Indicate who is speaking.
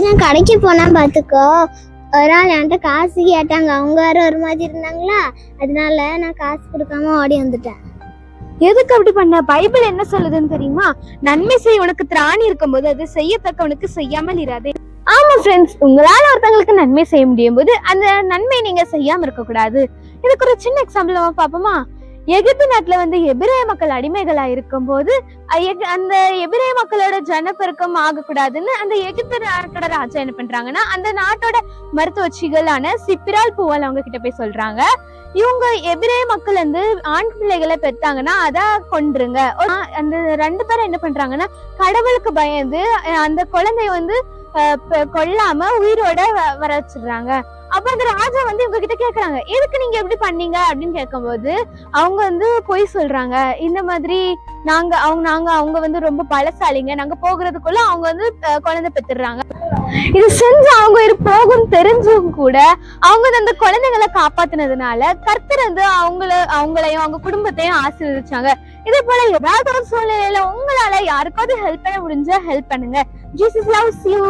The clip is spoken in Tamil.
Speaker 1: நான் கடைக்கு போனா பாத்துக்கோ, ஒரு நாள் என்கிட்ட காசு கேட்டாங்க. அவங்க வேற ஒரு மாதிரி இருந்தாங்களா, அதனால நான் காசு கொடுக்காம ஓடி வந்துட்டேன்.
Speaker 2: எதுக்கு அப்படி பண்ண? பைபிள் என்ன சொல்லுதுன்னு தெரியுமா? நன்மை செய்ய உனக்கு திராணி இருக்கும்போது அது செய்யத்தக்கவனுக்கு செய்யாமல் இராதே. ஆமா ஃப்ரெண்ட்ஸ், உங்களால ஒருத்தங்களுக்கு நன்மை செய்ய முடியும் போது அந்த நன்மை நீங்க செய்யாம இருக்க கூடாது. இதுக்கு ஒரு சின்ன எக்ஸாம்பிள் நம்ம பாப்போமா? எகிப்து நாட்டுல எபிரேய மக்கள் அடிமைகளா இருக்கும் போது அந்த எபிரேய மக்களோட ஜனப்பெருக்கம் ஆகக்கூடாதுன்னு அந்த எகிப்து நாட்டோட ராஜா என்ன பண்றாங்கன்னா, அந்த நாட்டோட மருத்துவச்சிகளான சிப்பிரால் பூவால் அவங்க கிட்ட போய் சொல்றாங்க, இவங்க எபிரேய மக்கள் ஆண் பிள்ளைகளை பெற்றாங்கன்னா அதை கொன்றுங்க. அந்த 2 பேரும் என்ன பண்றாங்கன்னா, கடவுளுக்கு பயந்து அந்த குழந்தைய கொல்லாம உயிரோட வர வச்சிடுறாங்க. அப்ப அந்த ராஜா இவங்க கிட்ட கேக்குறாங்க, எதுக்கு நீங்க எப்படி பண்ணீங்க அப்படின்னு கேட்கும்போது அவங்க பொய் சொல்றாங்க. இந்த மாதிரி அவங்க ரொம்ப பலசாலிங்க, நாங்க போகிறதுக்குள்ள அவங்க குழந்தை பெற்றுறாங்க. இது செஞ்சு அவங்க போகும் தெரிஞ்சும் கூட அவங்க அந்த குழந்தைகளை காப்பாத்தினதுனால கர்த்தர் அவங்களையும் அவங்க குடும்பத்தையும் ஆசீர்வதிச்சாங்க. இதே போல ஏதாவது ஒரு சூழ்நிலையில உங்களால யாருக்காவது ஹெல்ப் பண்ண முடிஞ்சா ஹெல்ப் பண்ணுங்க. Jesus loves you.